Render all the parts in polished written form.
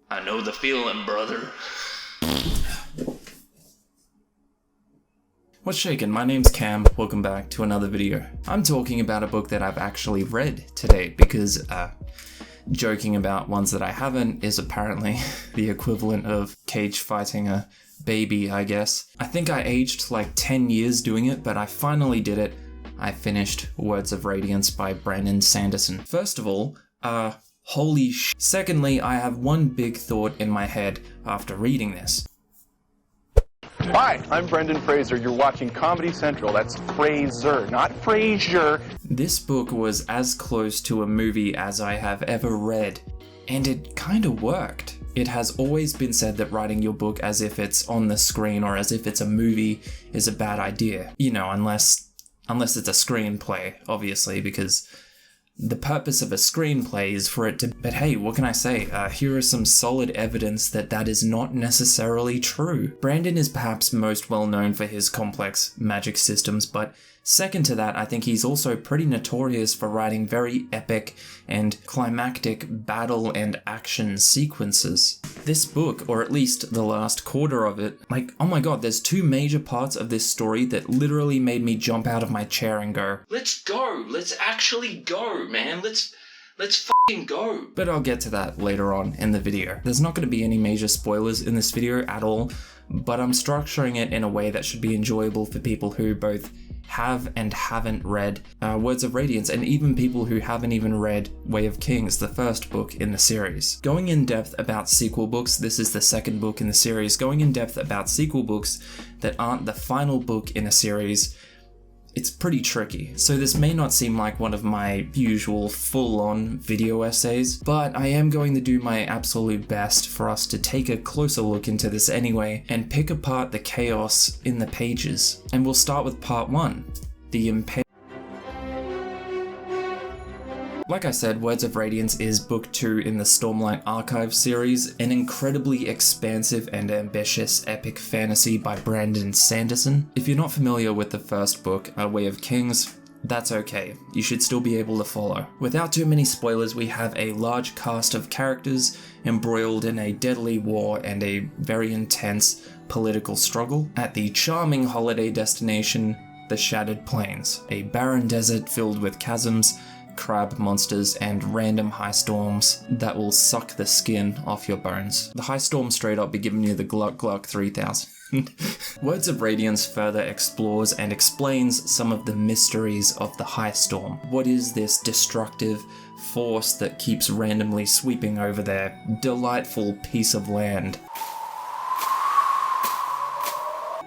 I know the feeling, brother. What's shaking? My name's Cam, welcome back to another video. I'm talking about a book that I've actually read today because, joking about ones that I haven't is apparently the equivalent of cage fighting a baby, I guess. I think I aged like 10 years doing it, but I finally did it. I finished Words of Radiance by Brandon Sanderson. First of all, holy sh*. Secondly, I have one big thought in my head after reading this. Hi, I'm Brendan Fraser. You're watching Comedy Central. That's Fraser, not Frasier. This book was as close to a movie as I have ever read, and it kinda worked. It has always been said that writing your book as if it's on the screen or as if it's a movie is a bad idea. You know, unless it's a screenplay, obviously, because the purpose of a screenplay is for it to... But hey, what can I say? Here is some solid evidence that that is not necessarily true. Brandon is perhaps most well known for his complex magic systems, but second to that, I think he's also pretty notorious for writing very epic and climactic battle and action sequences. This book, or at least the last quarter of it, like, oh my god, there's two major parts of this story that literally made me jump out of my chair and go, let's go, let's actually go, man, let's f***ing go. But I'll get to that later on in the video. There's not going to be any major spoilers in this video at all, but I'm structuring it in a way that should be enjoyable for people who both have and haven't read Words of Radiance, and even people who haven't even read Way of Kings, the first book in the series. Going in depth about sequel books, this is the second book in the series, going in depth about sequel books that aren't the final book in a series, it's pretty tricky. So this may not seem like one of my usual full-on video essays, but I am going to do my absolute best for us to take a closer look into this anyway and pick apart the chaos in the pages. And we'll start with part 1, the Impale. Like I said, Words of Radiance is book 2 in the Stormlight Archive series, an incredibly expansive and ambitious epic fantasy by Brandon Sanderson. If you're not familiar with the first book, Way of Kings, that's okay, you should still be able to follow. Without too many spoilers, we have a large cast of characters embroiled in a deadly war and a very intense political struggle at the charming holiday destination, the Shattered Plains, a barren desert filled with chasms, crab monsters, and random high storms that will suck the skin off your bones. The high storm straight up be giving you the Gluck Gluck 3000. Words of Radiance further explores and explains some of the mysteries of the high storm. What is this destructive force that keeps randomly sweeping over their delightful piece of land?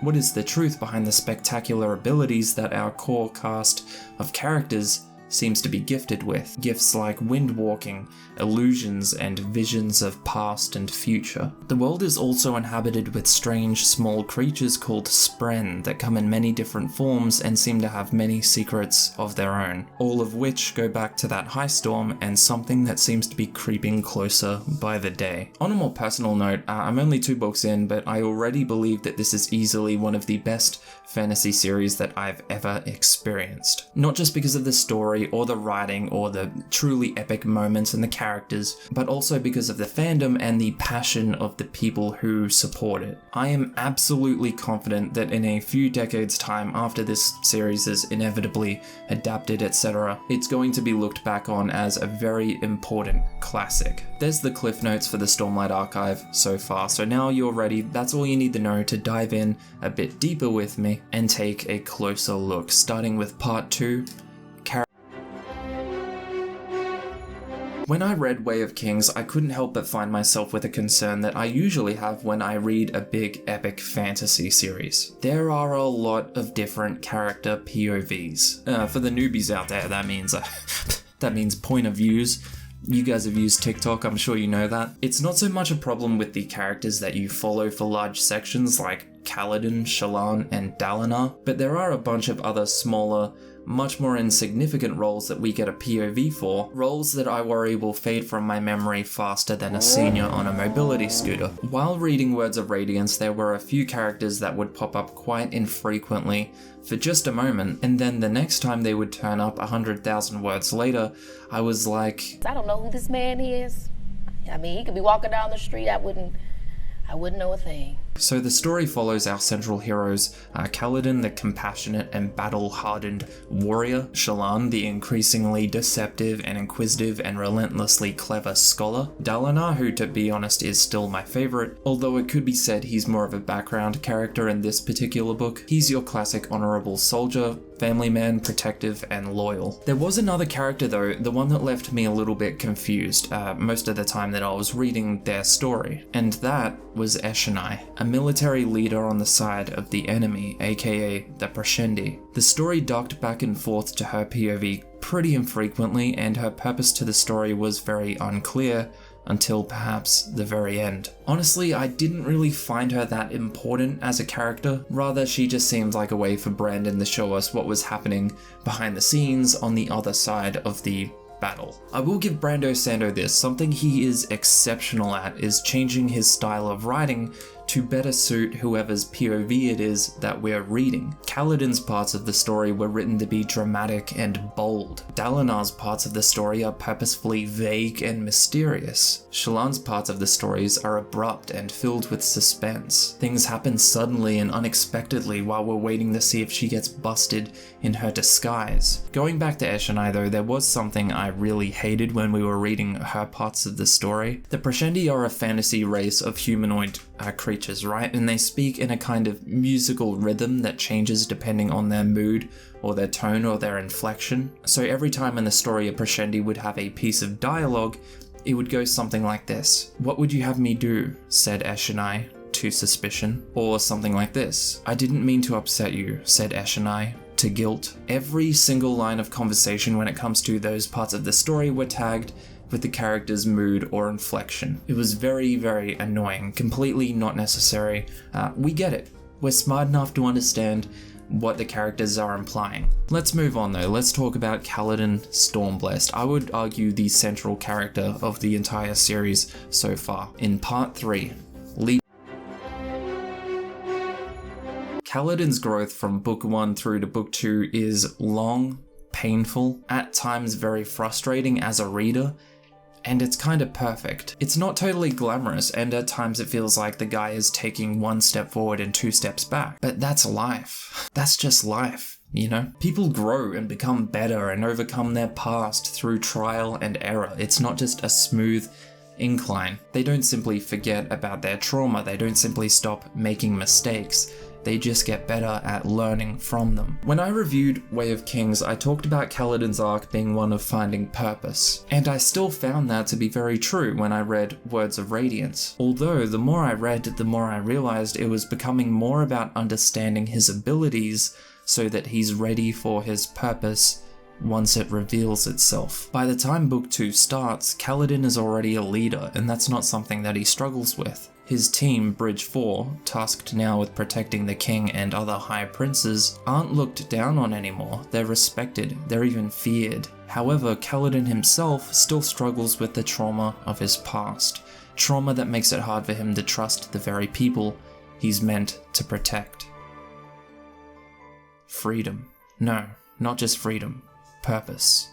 What is the truth behind the spectacular abilities that our core cast of characters seems to be gifted with? Gifts like wind walking, illusions, and visions of past and future. The world is also inhabited with strange small creatures called Spren that come in many different forms and seem to have many secrets of their own, all of which go back to that high storm and something that seems to be creeping closer by the day. On a more personal note, I'm only 2 books in, but I already believe that this is easily one of the best fantasy series that I've ever experienced. Not just because of the story or the writing or the truly epic moments and the characters, but also because of the fandom and the passion of the people who support it. I am absolutely confident that in a few decades' time after this series is inevitably adapted, etc., it's going to be looked back on as a very important classic. There's the cliff notes for the Stormlight Archive so far, so now you're ready. That's all you need to know to dive in a bit deeper with me and take a closer look, starting with part 2. When I read Way of Kings, I couldn't help but find myself with a concern that I usually have when I read a big epic fantasy series. There are a lot of different character POVs. For the newbies out there, that means point of views. You guys have used TikTok, I'm sure you know that. It's not so much a problem with the characters that you follow for large sections like Kaladin, Shallan, and Dalinar, but there are a bunch of other smaller, much more insignificant roles that we get a POV for, roles that I worry will fade from my memory faster than a senior on a mobility scooter. While reading Words of Radiance, there were a few characters that would pop up quite infrequently for just a moment, and then the next time they would turn up 100,000 words later, I was like, I don't know who this man is. I mean, he could be walking down the street, I wouldn't know a thing. So the story follows our central heroes, Kaladin, the compassionate and battle-hardened warrior, Shallan, the increasingly deceptive and inquisitive and relentlessly clever scholar, Dalinar, who to be honest is still my favourite, although it could be said he's more of a background character in this particular book. He's your classic honourable soldier, family man, protective and loyal. There was another character though, the one that left me a little bit confused most of the time that I was reading their story, and that was Eshonai, a military leader on the side of the enemy, aka the Preshendi. The story ducked back and forth to her POV pretty infrequently, and her purpose to the story was very unclear until perhaps the very end. Honestly, I didn't really find her that important as a character, rather she just seemed like a way for Brandon to show us what was happening behind the scenes on the other side of the battle. I will give Brando Sando this, something he is exceptional at is changing his style of writing to better suit whoever's POV it is that we're reading. Kaladin's parts of the story were written to be dramatic and bold. Dalinar's parts of the story are purposefully vague and mysterious. Shallan's parts of the stories are abrupt and filled with suspense. Things happen suddenly and unexpectedly while we're waiting to see if she gets busted in her disguise. Going back to Eshonai though, there was something I really hated when we were reading her parts of the story. The Preshendi are a fantasy race of humanoid creatures, right? And they speak in a kind of musical rhythm that changes depending on their mood or their tone or their inflection. So every time in the story a Preshendi would have a piece of dialogue, it would go something like this. "What would you have me do?" said Eshonai to Suspicion. Or something like this. "I didn't mean to upset you," said Eshonai to Guilt. Every single line of conversation when it comes to those parts of the story were tagged with the character's mood or inflection. It was very, very annoying, completely not necessary. We get it. We're smart enough to understand what the characters are implying. Let's move on though, let's talk about Kaladin Stormblessed. I would argue the central character of the entire series so far. In part 3, Kaladin's growth from book 1 through to book 2 is long, painful, at times very frustrating as a reader, and it's kind of perfect. It's not totally glamorous, and at times it feels like the guy is taking 1 step forward and 2 steps back. But that's life. That's just life, you know? People grow and become better and overcome their past through trial and error. It's not just a smooth incline. They don't simply forget about their trauma. They don't simply stop making mistakes. They just get better at learning from them. When I reviewed Way of Kings, I talked about Kaladin's arc being one of finding purpose, and I still found that to be very true when I read Words of Radiance. Although the more I read, the more I realized it was becoming more about understanding his abilities so that he's ready for his purpose once it reveals itself. By the time book 2 starts, Kaladin is already a leader, and that's not something that he struggles with. His team, Bridge 4, tasked now with protecting the king and other high princes, aren't looked down on anymore. They're respected, they're even feared. However, Kaladin himself still struggles with the trauma of his past. Trauma that makes it hard for him to trust the very people he's meant to protect. Freedom. No, not just freedom. Purpose.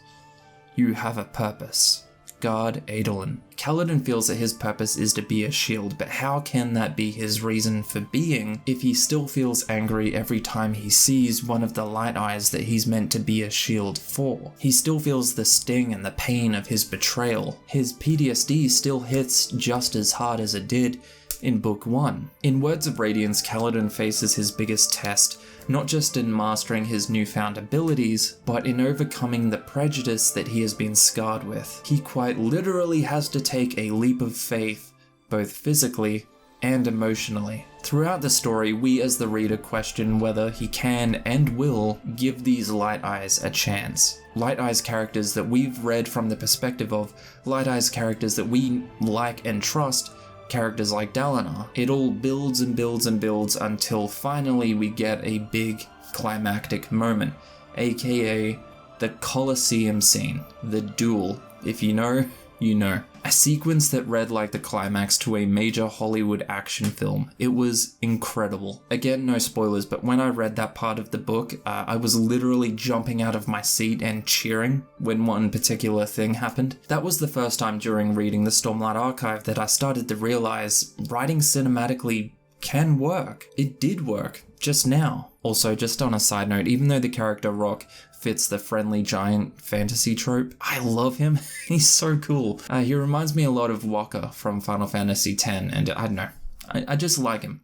You have a purpose. Guard Adolin. Kaladin feels that his purpose is to be a shield, but how can that be his reason for being if he still feels angry every time he sees one of the light eyes that he's meant to be a shield for? He still feels the sting and the pain of his betrayal. His PTSD still hits just as hard as it did in book 1. In Words of Radiance, Kaladin faces his biggest test, not just in mastering his newfound abilities, but in overcoming the prejudice that he has been scarred with. He quite literally has to take a leap of faith, both physically and emotionally. Throughout the story, we as the reader question whether he can and will give these Light Eyes a chance. Light Eyes characters that we've read from the perspective of Light Eyes characters that we like and trust, characters like Dalinar. It all builds and builds and builds until finally we get a big climactic moment, aka the Colosseum scene, the duel. If you know, you know. A sequence that read like the climax to a major Hollywood action film. It was incredible. Again, no spoilers, but when I read that part of the book, I was literally jumping out of my seat and cheering when one particular thing happened. That was the first time during reading the Stormlight Archive that I started to realize writing cinematically can work. It did work, just now. Also, just on a side note, even though the character Rock fits the friendly giant fantasy trope, I love him. He's so cool. He reminds me a lot of Wakka from Final Fantasy X, and I don't know, I just like him.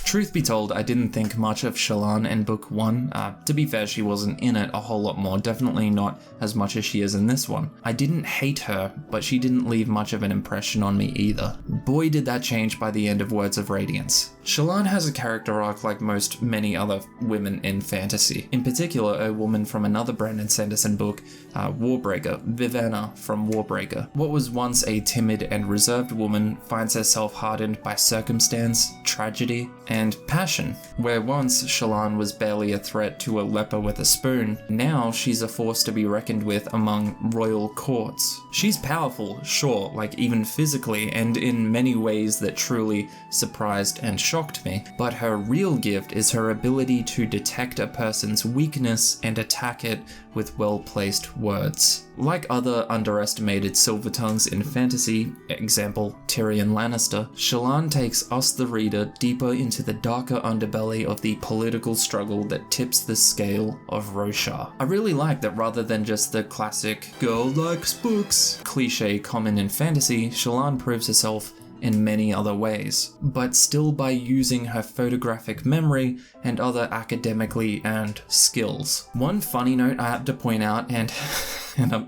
Truth be told, I didn't think much of Shallan in book 1. To be fair, she wasn't in it a whole lot more, definitely not as much as she is in this one. I didn't hate her, but she didn't leave much of an impression on me either. Boy, did that change by the end of Words of Radiance. Shallan has a character arc like many other women in fantasy. In particular, a woman from another Brandon Sanderson book, Warbreaker, Vivanna from Warbreaker. What was once a timid and reserved woman finds herself hardened by circumstance, tragedy, and passion. Where once Shallan was barely a threat to a leper with a spoon, now she's a force to be reckoned with among royal courts. She's powerful, sure, like even physically, and in many ways that truly surprised and shocked me, but her real gift is her ability to detect a person's weakness and attack it with well-placed words. Like other underestimated silver tongues in fantasy, example Tyrion Lannister, Shallan takes us the reader deeper into the darker underbelly of the political struggle that tips the scale of Roshar. I really like that rather than just the classic girl likes books cliche common in fantasy, Shallan proves herself in many other ways, but still by using her photographic memory and other academically earned skills. One funny note I have to point out, and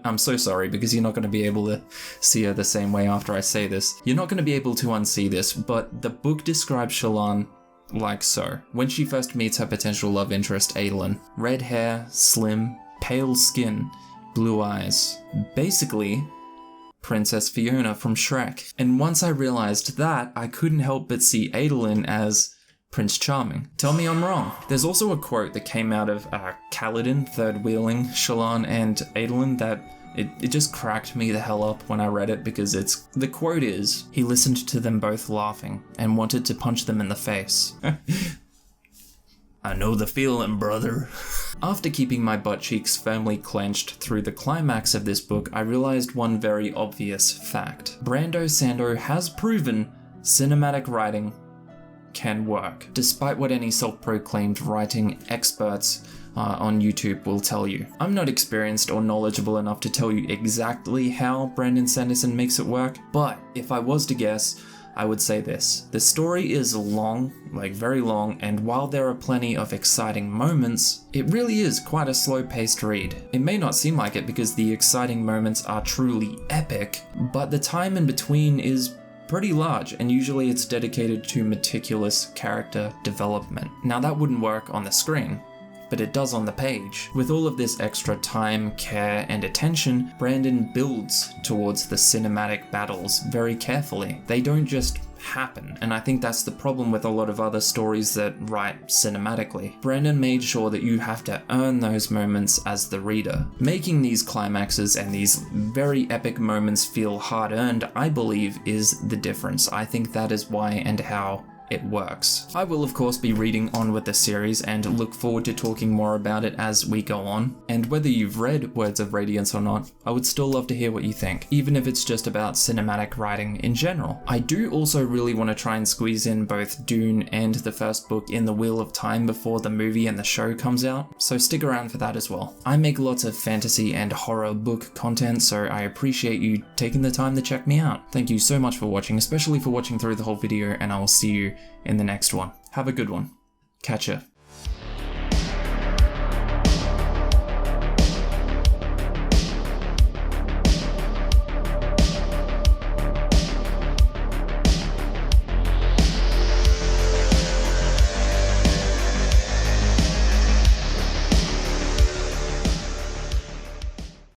I'm so sorry because you're not going to be able to see her the same way after I say this. You're not going to be able to unsee this, but the book describes Shallan like so. When she first meets her potential love interest, Adolin, red hair, slim, pale skin, blue eyes. Basically, Princess Fiona from Shrek. And once I realized that, I couldn't help but see Adolin as Prince Charming. Tell me I'm wrong. There's also a quote that came out of Kaladin third wheeling Shallan and Adolin that it just cracked me the hell up when I read it, because the quote is, he listened to them both laughing and wanted to punch them in the face. I know the feeling, brother. After keeping my butt cheeks firmly clenched through the climax of this book, I realized one very obvious fact. Brando Sando has proven cinematic writing can work, despite what any self-proclaimed writing experts on YouTube will tell you. I'm not experienced or knowledgeable enough to tell you exactly how Brandon Sanderson makes it work, but if I was to guess, I would say this. The story is long, like very long, and while there are plenty of exciting moments, it really is quite a slow-paced read. It may not seem like it because the exciting moments are truly epic, but the time in between is pretty large, and usually it's dedicated to meticulous character development. Now that wouldn't work on the screen, but it does on the page. With all of this extra time, care, and attention, Brandon builds towards the cinematic battles very carefully. They don't just happen, and I think that's the problem with a lot of other stories that write cinematically. Brandon made sure that you have to earn those moments as the reader. Making these climaxes and these very epic moments feel hard-earned, I believe, is the difference. I think that is why and how it works. I will of course be reading on with the series and look forward to talking more about it as we go on. And whether you've read Words of Radiance or not, I would still love to hear what you think, even if it's just about cinematic writing in general. I do also really want to try and squeeze in both Dune and the first book in the Wheel of Time before the movie and the show comes out, so stick around for that as well. I make lots of fantasy and horror book content, so I appreciate you taking the time to check me out. Thank you so much for watching, especially for watching through the whole video, and I will see you in the next one. Have a good one. Catch ya.